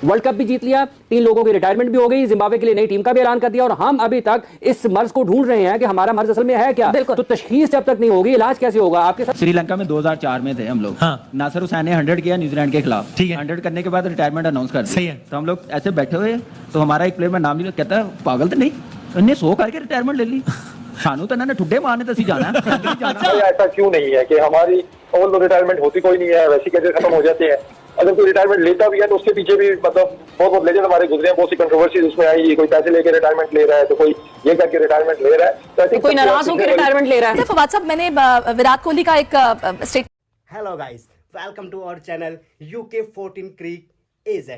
World cup भी जीत लिया, 3 लोगों की रिटायरमेंट भी हो गई, जिम्बाब्वे के लिए नई टीम का भी ऐलान कर दिया और हम अभी तक इस मर्ज को ढूंढ रहे हैं कि हमारा मर्ज असल में है क्या। तो तशखीस जब तक नहीं होगी, इलाज कैसे होगा आपके साथ। श्रीलंका में 2004 में थे हम लोग। हाँ। नासिर हुसैन ने 100 किया न्यूजीलैंड के खिलाफ। ठीक है। 100 करने के बाद रिटायरमेंट अनाउंस कर दी। सही है। तो हम लोग ऐसे बैठे हुए, तो हमारा एक प्लेयर में नाम नहीं कहता पागल तो नहीं, इन्हें 100 करके रिटायरमेंट ले ली। सानू तो इन्होंने ठुड्डे मारने तो जाना है। ऐसा क्यों नहीं है कि हमारी ओवर रिटायरमेंट होती कोई नहीं है, वैसी कैसे खत्म हो जाते हैं। अगर कोई रिटायरमेंट लेता भी है तो उसके पीछे भी मतलब बहुत लेजेंड हमारे गुजरे हैं, बहुत सी कंट्रोवर्सीज उसमें आई। कोई पैसे लेके रिटायरमेंट ले रहा है, तो कोई ये करके रिटायरमेंट ले रहा है, तो कोई नाराज होकर रिटायरमेंट ले रहा है। फवाद साहब, मैंने विराट कोहली का एक state. Hello guys, welcome to our channel UK 14 crick AZ।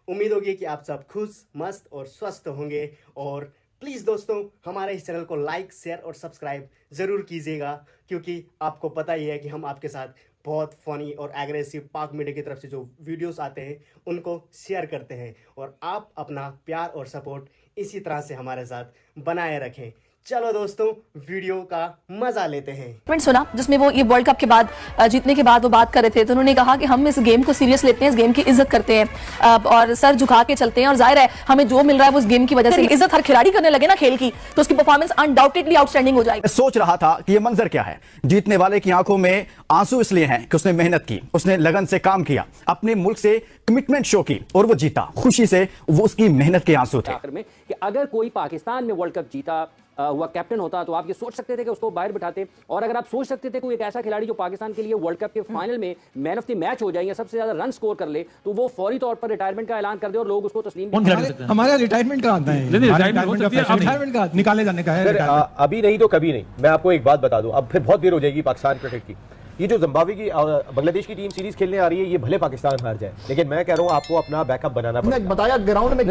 उम्मीद होगी कि आप सब खुश, मस्त और स्वस्थ होंगे। और प्लीज़ दोस्तों, हमारे इस चैनल को लाइक, शेयर और सब्सक्राइब ज़रूर कीजिएगा, क्योंकि आपको पता ही है कि हम आपके साथ बहुत फनी और एग्रेसिव पाक मीडिया की तरफ से जो वीडियोस आते हैं उनको शेयर करते हैं, और आप अपना प्यार और सपोर्ट इसी तरह से हमारे साथ बनाए रखें। चलो दोस्तों, वीडियो का मजा लेते हैं। सुना जिसमें वो ये वर्ल्ड कप के बाद जीतने के बाद वो बात कर रहे थे, तो उन्होंने कहा कि हम इस गेम को सीरियस लेते हैं, इस गेम की इज्जत करते हैं और सर झुका के चलते हैं, और जाहिर है हमें जो मिल रहा है वो उस गेम की वजह से इज्जत हर खिलाड़ी करने लगे ना खेल की, तो उसकी परफॉर्मेंस अनडाउटेडली आउटस्टैंडिंग हो जाएगी। सोच रहा था कि ये मंजर क्या है। जीतने वाले की आंखों में आंसू इसलिए हैं कि उसने मेहनत की, उसने लगन से काम किया, अपने मुल्क से कमिटमेंट शो की और वो जीता। खुशी से वो उसकी मेहनत के आंसू थे। आखिर में कि अगर कोई पाकिस्तान में वर्ल्ड कप जीता हुआ कैप्टन होता तो आप ये सोच सकते थे कि उसको बाहर बिठाते, और अगर आप सोच सकते थे कोई एक ऐसा खिलाड़ी जो पाकिस्तान के लिए वर्ल्ड कप के फाइनल में मैन ऑफ द मैच हो जाए या सबसे ज्यादा रन स्कोर कर ले, तो वो फौरी तौर पर रिटायरमेंट का ऐलान कर दे और लोग उसको तस्लीम हमारा रिटायरमेंट का आता है, रिटायरमेंट का निकाले जाने का है। अभी नहीं तो कभी नहीं। मैं आपको एक बात बता दूं, अब फिर बहुत देर हो जाएगी पाकिस्तान क्रिकेट की। ये जो जिम्बाब्वे की बांग्लादेश की टीम सीरीज खेलने आ रही है, ये भले पाकिस्तान हार जाए, लेकिन मैं कह रहा हूँ आपको अपना बैकअप बनाना पड़ेगा। बताया ग्राउंड में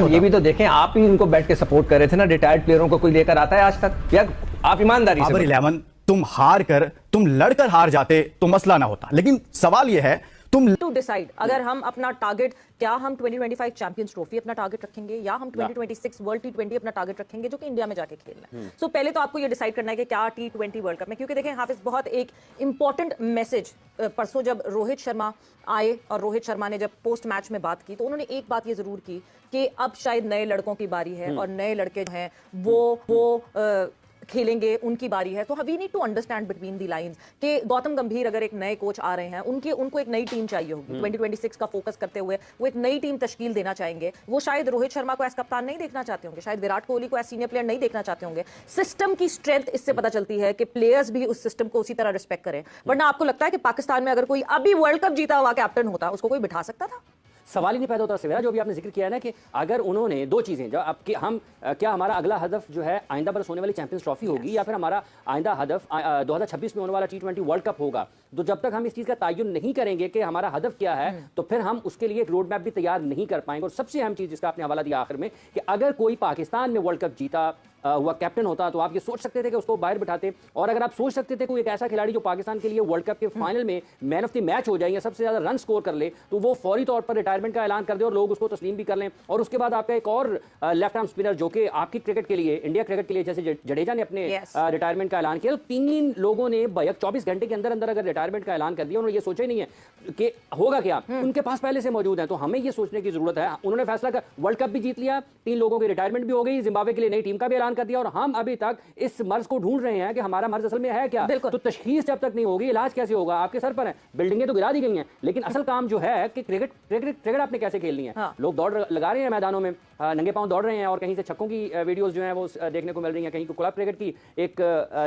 ये भी तो देखें, आप ही इनको बैठ के सपोर्ट कर रहे थे ना। रिटायर्ड प्लेयरों को कोई लेकर आता है आज तक? या आप ईमानदारी से 11 तुम हार कर, तुम लड़कर हार जाते तो मसला ना होता, लेकिन सवाल यह है तुम टू डिसाइड अगर हम अपना टारगेट, क्या हम 2025 चैंपियंस ट्रॉफी अपना टारगेट रखेंगे या हम 2026 वर्ल्ड T20 अपना टारगेट रखेंगे जो कि इंडिया में जाके खेलना है। सो पहले तो आपको ये डिसाइड करना है कि क्या T20 वर्ल्ड कप में, क्योंकि देखें हाफिज, बहुत एक इंपॉर्टेंट मैसेज परसों जब रोहित शर्मा आए और रोहित शर्मा ने जब पोस्ट मैच में बात की, तो उन्होंने एक बात ये जरूर की कि अब शायद नए लड़कों की बारी है और नए लड़के जो हैं वो खेलेंगे, उनकी बारी है। तो we need to understand between the lines कि गौतम गंभीर अगर एक नए कोच आ रहे हैं, उनको एक नई टीम चाहिए होगी। 2026 का फोकस करते हुए वो एक नई टीम तश्कील देना चाहेंगे। वो शायद रोहित शर्मा को एज कप्तान नहीं देखना चाहते होंगे, शायद विराट कोहली को एज सीनियर प्लेयर नहीं देखना चाहते होंगे। सिस्टम की स्ट्रेंथ इससे पता चलती है कि प्लेयर्स भी उस सिस्टम को उसी तरह रिस्पेक्ट करें। वरना आपको लगता है कि पाकिस्तान में अगर कोई अभी वर्ल्ड कप जीता हुआ कैप्टन होता, उसको कोई बिठा सकता था? सवाल ही नहीं पैदा होता सवेरा, जो भी आपने जिक्र किया है ना कि अगर उन्होंने दो चीजें जो अब कि हम क्या हमारा अगला हदफ जो है आइंदा बरस होने वाली चैंपियंस ट्रॉफी होगी या फिर हमारा आइंदा हदफ 2026 में होने वाला T20 वर्ल्ड कप होगा, तो जब तक हम इस चीज का तयन नहीं करेंगे कि हमारा हदफ क्या है, तो फिर हम उसके लिए एक रोड मैप भी तैयार नहीं कर पाएंगे। और सबसे अहम चीज जिसका आपने हवाला दिया आखिर में कि अगर कोई पाकिस्तान में वर्ल्ड कप जीता हुआ कैप्टन होता तो आप ये सोच सकते थे कि उसको बाहर बिठाते, और अगर आप सोच सकते थे कोई एक ऐसा खिलाड़ी जो पाकिस्तान के लिए वर्ल्ड कप के फाइनल में मैन ऑफ द मैच हो जाए या सबसे ज्यादा रन स्कोर कर ले, तो वो फौरी तौर पर रिटायरमेंट का ऐलान कर दे और लोग उसको तस्लीम भी कर लें। और उसके बाद आपका एक और लेफ्ट आर्म स्पिनर जो कि आपकी क्रिकेट के लिए, इंडिया क्रिकेट के लिए, जैसे जडेजा ने अपने रिटायरमेंट का ऐलान किया, तो 3 लोगों ने 24 घंटे के अंदर अंदर अगर रिटायरमेंट का ऐलान कर दिया, उन्होंने ये सोचा ही नहीं है कि होगा क्या, उनके पास पहले से मौजूद है। तो हमें ये सोचने की जरूरत है। उन्होंने फैसला कर, वर्ल्ड कप भी जीत लिया, 3 लोगों की रिटायरमेंट भी हो गई, जिम्बाब्वे के लिए नई टीम का भी ऐलान कर दिया, और हम अभी तक इस मर्ज को ढूंढ रहे हैं कि हमारा मर्ज असल में है क्या। तो तशखीस जब तक नहीं होगी, इलाज कैसे होगा? आपके सर पर है। बिल्डिंगें तो गिरा दी गई हैं, लेकिन असल काम जो है कि क्रिकेट आपने कैसे खेलनी है। लोग दौड़ लगा रहे हैं मैदानों में, नंगे पांव दौड़ रहे हैं, और कहीं से छक्कों की वीडियोस जो हैं वो देखने को मिल रही हैं, कहीं क्लब क्रिकेट की एक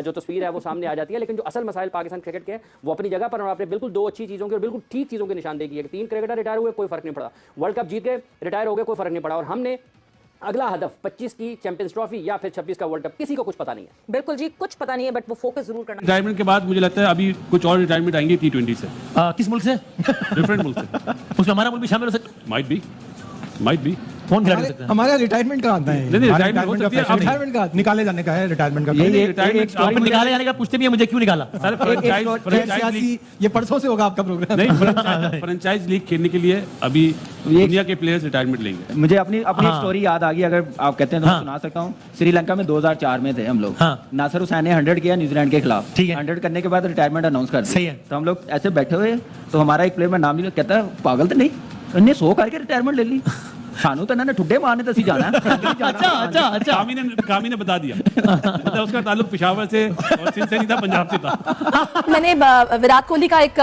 जो तस्वीर है वो सामने आ जाती है। लेकिन जो असल मसाइल पाकिस्तान क्रिकेट के हैं वो अपनी जगह पर, और आपने बिल्कुल 2 अच्छी चीजों की और बिल्कुल ठीक चीजों की निशानदेही की है कि 3 क्रिकेटर रिटायर हुए, कोई फर्क नहीं पड़ा। वर्ल्ड कप जीत गए, रिटायर हो गए, कोई फर्क नहीं पड़ा। और हमने अगला हदफ 25 की चैंपियंस ट्रॉफी या फिर 26 का वर्ल्ड कप, किसी को कुछ पता नहीं है। बिल्कुल जी, कुछ पता नहीं है, बट वो फोकस जरूर करना। रिटायरमेंट के बाद मुझे लगता है अभी कुछ और रिटायरमेंट आएंगे T20 से। किस मुल्क से? डिफरेंट मुल्क से। उसमें हमारा मुल्क भी शामिल हो सकता है? माइट बी कौन खिला सकता है? हमारा रिटायरमेंट का आता है, रिटायरमेंट का निकाले जाने का है, रिटायरमेंट का निकाले जाने का पूछते भी है मुझे क्यों निकाला। ये परसों से होगा आपका प्रोग्राम। नहीं, फ्रेंचाइज लीग खेलने के लिए अभी दुनिया के प्लेयर्स रिटायरमेंट लेंगे। मुझे अपनी स्टोरी याद आ गई, अगर आप कहते हैं तो मैं सुना सकता हूँ। श्रीलंका में 2004 में थे हम लोग। नासिर हुसैन ने 100 किया न्यूजीलैंड के खिलाफ। 100 करने के बाद रिटायरमेंट अनाउंस कर दी। तो हम लोग ऐसे बैठे हुए, तो हमारा एक प्लेयर में नाम नहीं कहता पागल तो नहीं, इन्हें 100 करके रिटायरमेंट ले ली सानू तो इन्होंने ठुड्डे मारने तो असी जाना अच्छा कामी ने बता दिया मतलब उसका ताल्लुक पेशावर से और सिंध से नहीं था, पंजाब से था। मैंने विराट कोहली का एक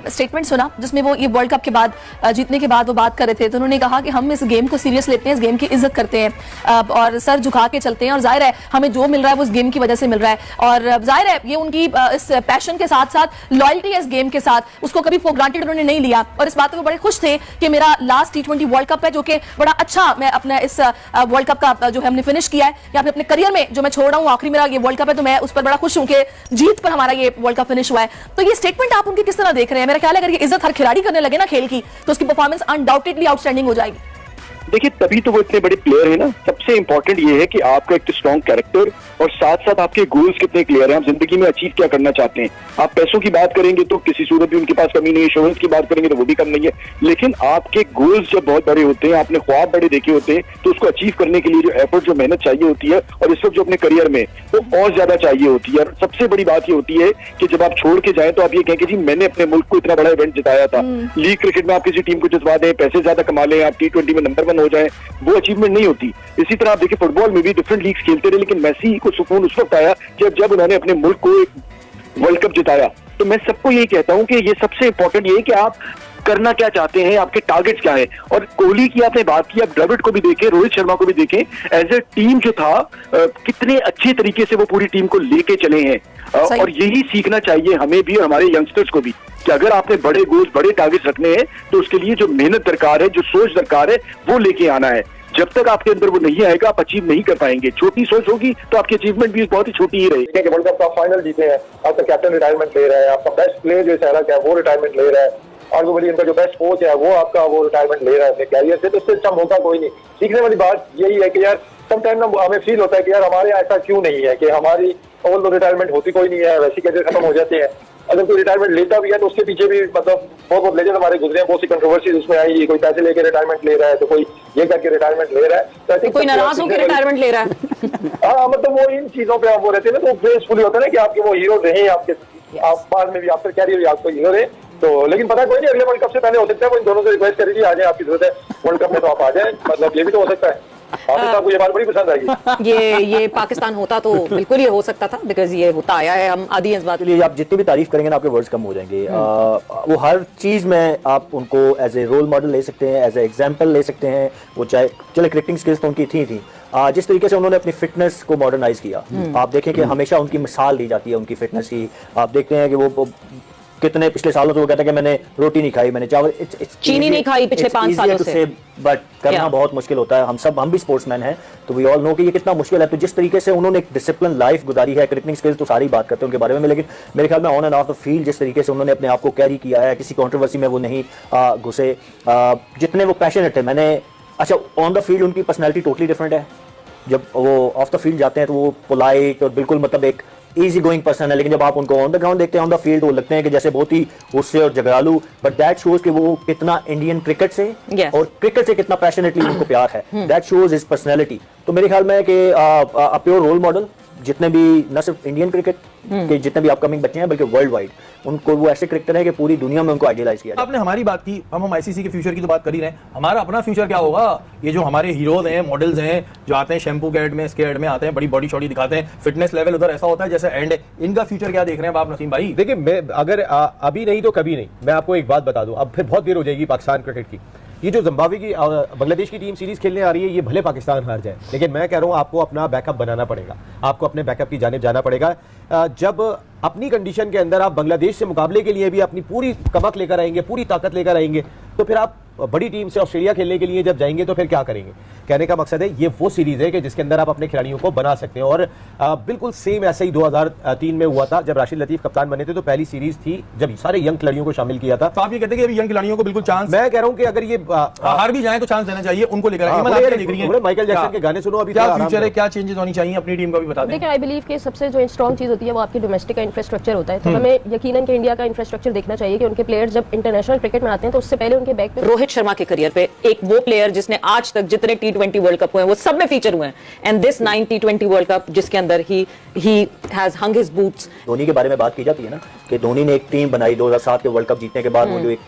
स्टेटमेंट सुना जिसमें वो ये वर्ल्ड कप के बाद जीतने के बाद वो बात कर रहे थे, तो उन्होंने कहा कि हम इस गेम को सीरियस लेते हैं, इस गेम की इज्जत करते हैं और सर झुका के चलते हैं, और जाहिर है हमें जो मिल रहा है वो इस गेम की वजह से मिल रहा है, और जाहिर है ये उनकी इस पैशन के साथ साथ लॉयल्टी है इस गेम के साथ, उसको कभी फॉर ग्रांटेड उन्होंने नहीं लिया, और इस बात पर वो बड़े खुश थे कि मेरा लास्ट T20 वर्ल्ड कप है जो कि बड़ा अच्छा मैं अपने इस वर्ल्ड कप का जो है हमने फिनिश किया है, या फिर अपने करियर में जो मैं छोड़ रहा हूँ आखिरी मेरा ये वर्ल्ड कप है, तो मैं उस पर बड़ा खुश हूँ कि जीत पर हमारा ये वर्ल्ड कप फिनिश हुआ है। तो ये स्टेटमेंट आप उनकी किस तरह देख रहे हैं? मेरा ख्याल है अगर ये इज्जत हर खिलाड़ी करने लगे ना खेल की, तो उसकी परफॉर्मेंस अनडाउटेडली आउटस्टैंडिंग हो जाएगी। देखिए तभी तो वो इतने बड़े प्लेयर है ना। सबसे इंपॉर्टेंट ये है कि आपका एक स्ट्रॉन्ग कैरेक्टर और साथ साथ आपके गोल्स कितने क्लियर हैं, आप जिंदगी में अचीव क्या करना चाहते हैं। आप पैसों की बात करेंगे तो किसी सूरत भी उनके पास कमी नहीं है, इंश्योरेंस की बात करेंगे तो वो भी कम नहीं है, लेकिन आपके गोल्स जब बहुत बड़े होते हैं, आपने ख्वाब बड़े देखे होते हैं, तो उसको अचीव करने के लिए जो एफर्ट जो मेहनत चाहिए होती है और इस वक्त जो अपने करियर में वो और ज्यादा चाहिए होती है। और सबसे बड़ी बात ये होती है कि जब आप छोड़ के जाए तो आप ये कहें कि जी मैंने अपने मुल्क को इतना बड़ा इवेंट जिताया था। लीग क्रिकेट में आप किसी टीम को जितवा दें, पैसे ज्यादा कमा लें, आप T20 में नंबर 1 हो जाए, वो अचीवमेंट नहीं होती। इसी तरह आप देखिए फुटबॉल में भी डिफरेंट लीग्स खेलते रहे, लेकिन मेसी को सुकून उस वक्त आया जब उन्होंने अपने मुल्क को एक वर्ल्ड कप जिताया। तो मैं सबको यही कहता हूं कि ये सबसे इंपॉर्टेंट ये है कि आप करना क्या चाहते हैं, आपके टारगेट्स क्या है। और कोहली की आपने बात की, आप द्रविड़ को भी देखें, रोहित शर्मा को भी देखें, एज ए टीम जो था कितने अच्छे तरीके से वो पूरी टीम को लेके चले हैं। और यही सीखना चाहिए हमें भी और हमारे यंगस्टर्स को भी कि अगर आपने बड़े गोल्स बड़े टारगेट्स रखने हैं तो उसके लिए जो मेहनत दरकार है, जो सोच दरकार है, वो लेके आना है। जब तक आपके अंदर वो नहीं आएगा आप अचीव नहीं कर पाएंगे। छोटी सोच होगी तो आपकी अचीवमेंट भी बहुत ही छोटी ही रहेगी। वर्ल्ड कप का फाइनल जीते हैं, आपका कैप्टन रिटायरमेंट ले रहा है, आपका बेस्ट प्लेयर जो सहरा है वो रिटायरमेंट ले रहा है, और वो इनका जो बेस्ट कोच है वो आपका वो रिटायरमेंट ले रहा है अपने कैरियर से, तो इससे अच्छा मौका कोई नहीं। सीखने वाली बात यही है कि यार समटाइम ना हमें फील होता है कि यार हमारे ऐसा क्यों नहीं है कि हमारी ओवरऑल रिटायरमेंट होती कोई नहीं है, वैसी कैरियर खत्म हो जाते हैं। अगर कोई रिटायरमेंट लेता भी है तो उसके पीछे भी मतलब बहुत लेजेंड हमारे गुजरे हैं, बहुत सी कंट्रोवर्सीज उसमें आई, कोई पैसे लेके रिटायरमेंट ले रहा है, तो कोई ये करके रिटायरमेंट ले रहा है, तो आई थिंक कोई नाराज होकर रिटायरमेंट ले रहा है। हाँ मतलब वो इन चीजों पे आप वो रहते हैं ना, तो ग्रेसफुली होता है ना कि आपके वो हीरो रहे, आपके आप बाद में भी आपका कैरियर भी आपको हीरो रहे। तो लेकिन पता कोई नहीं, अगले वर्ल्ड कप से पहले हो सकता है वो इन दोनों से रिक्वेस्ट करेगी आ जाए, आपकी जरूरत है वर्ल्ड कप में तो आप आ जाए, मतलब ये भी तो हो सकता है। आपको ये बात बड़ी पसंद आएगी। ये पाकिस्तान होता तो बिल्कुल ये हो सकता था, बिकॉज ये होता आया है, हम आदि इस बात के लिए। आप जितनी भी तारीफ करेंगे ना आपके वर्ड्स कम हो जाएंगे। वो हर चीज में आप उनको एज ए रोल मॉडल ले सकते हैं, एज ए एग्जाम्पल ले सकते हैं। वो चाहे चले क्रिकेटिंग स्किल्स तो उनकी थी जिस तरीके से उन्होंने अपनी फिटनेस को मॉडर्नाइज किया, आप देखें कि हमेशा उनकी मिसाल दी जाती है उनकी फिटनेस की। आप देखते हैं कि वो कितने पिछले सालों से वो कहते हैं कि मैंने रोटी नहीं खाई, मैंने चावल चीनी नहीं खाई पिछले 5 सालों से, बट करना बहुत मुश्किल होता है। हम भी स्पोर्ट्समैन हैं तो वी ऑल नो कि ये कितना मुश्किल है। तो जिस तरीके से उन्होंने एक डिसिप्लिन लाइफ गुजारी है, क्रिकेटिंग स्किल्स तो सारी बात करते हैं उनके बारे में, लेकिन मेरे ख्याल में on end of the field जिस तरीके से उन्होंने अपने आप को कैरी किया है, किसी कंट्रोवर्सी में वो नहीं घुसे, जितने वो पैशनेट है। मैंने अच्छा ऑन द फील्ड उनकी पर्सनैलिटी टोटली डिफरेंट है, जब वो ऑफ द फील्ड जाते हैं तो वो पोलाइट और बिल्कुल मतलब एक इजी गोइंग पर्सन है, लेकिन जब आप उनको ऑन द ग्राउंड देखते हैं ऑन द फील्ड वो लगते हैं कि जैसे बहुत ही गुस्से और झगड़ालू। बट दैट शोज कि वो कितना इंडियन क्रिकेट से और क्रिकेट से कितना पैशनेटली उनको प्यार है। That shows his personality. तो मेरे ख्याल में कि अ प्योर रोल मॉडल जितने भी न सिर्फ इंडियन क्रिकेट के जितने भी अपकमिंग बच्चे हैं बल्कि वर्ल्ड वाइड, उनको वो ऐसे क्रिकेटर है कि पूरी दुनिया में उनको आइडियलाइज किया। आपने हमारी बात की, हम आईसीसी के फ्यूचर की तो बात कर ही रहे हैं, हमारा अपना फ्यूचर क्या होगा? ये जो हमारे हीरोज हैं, मॉडल्स हैं, जो आते हैं शैम्पू के एड में, इसके एड में आते हैं, बड़ी बॉडी शॉडी दिखाते हैं, फिटनेस लेवल उधर ऐसा होता है जैसे एंड, इनका फ्यूचर क्या देख रहे हैं आप नसीम भाई? देखिए मैं अगर अभी नहीं तो कभी नहीं, मैं आपको एक बात बता दूं, अब फिर बहुत देर हो जाएगी पाकिस्तान क्रिकेट की। ये जो जिम्बाब्वे की बांग्लादेश की टीम सीरीज खेलने आ रही है, ये भले पाकिस्तान हार जाए, लेकिन मैं कह रहा हूं आपको अपना बैकअप बनाना पड़ेगा, आपको अपने बैकअप की जानिब जाना पड़ेगा। जब अपनी कंडीशन के अंदर आप बांग्लादेश से मुकाबले के लिए भी अपनी पूरी कमक लेकर आएंगे, पूरी ताकत लेकर आएंगे, तो फिर आप बड़ी टीम से ऑस्ट्रेलिया खेलने के लिए जब जाएंगे तो फिर क्या करेंगे? कहने का मकसद है ये वो सीरीज है कि जिसके अंदर आप अपने खिलाड़ियों को बना सकते हैं। और बिल्कुल सेम ऐसे ही 2003 में हुआ था जब राशिद लतीफ कप्तान बने थे, तो पहली सीरीज थी जब सारे यंग खिलाड़ियों को शामिल किया था। तो आप ये कहते हैं कि यंग खिलाड़ियों को बिल्कुल चांस, मैं कह रहा हूं कि अगर ये हार भी जाए तो चांस देना चाहिए उनको लेकर। माइकल जैक्सन के गाने सुनो, अभी क्या फ्यूचर है, क्या चेंजेस होनी चाहिए अपनी टीम का भी बता दें। देखिए आई बिलीव कि सबसे जो स्ट्रॉन्ग चीज होती है वो आपकी डोमेस्टिक का इंफ्रास्ट्रक्चर होता है। तो हमें यकीनन कि इंडिया का इंफ्रास्ट्रक्चर देखना चाहिए कि उनके प्लेयर्स जब इंटरनेशनल क्रिकेट में आते हैं तो उससे पहले उनके बैक पे रोहित शर्मा के करियर पे एक वो प्लेयर जिसने आज तक जितने T20 वर्ल्ड कप हुए हैं वो सब में फीचर हुए हैं, and this 9 T20 world cup जिसके अंदर he has hung his boots. Dhoni के बारे में बात की जाती है ना कि धोनी ने एक टीम बनाई 2007 के वर्ल्ड कप जीतने के बाद, वो जो एक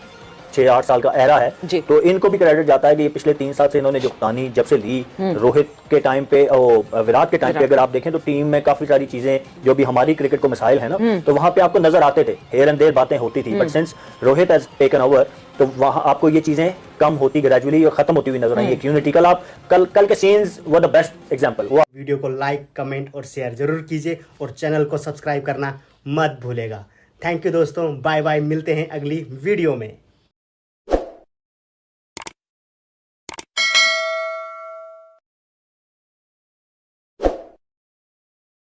6-8 साल का एरा है, तो इनको भी क्रेडिट जाता है कि ये पिछले 3 साल से इन्होंने जो कप्तानी जब से ली, रोहित के टाइम पे और विराट के टाइम पे अगर आप देखें तो टीम में काफी सारी चीजें जो भी हमारी क्रिकेट को मिसाइल है ना, तो वहां पे आपको नजर आते थे, हेयर एंड देयर बातें होती थी, but since Rohit has taken over तो वहां आपको ये चीजें कम होती ग्रेजुअली और खत्म होती हुई नजर आई है। यूनिटी कल के scenes were the best example. Video को लाइक, कमेंट और शेयर जरूर कीजिए और चैनल को सब्सक्राइब करना मत भूलेगा। थैंक यू दोस्तों, बाय बाय, मिलते हैं अगली वीडियो में।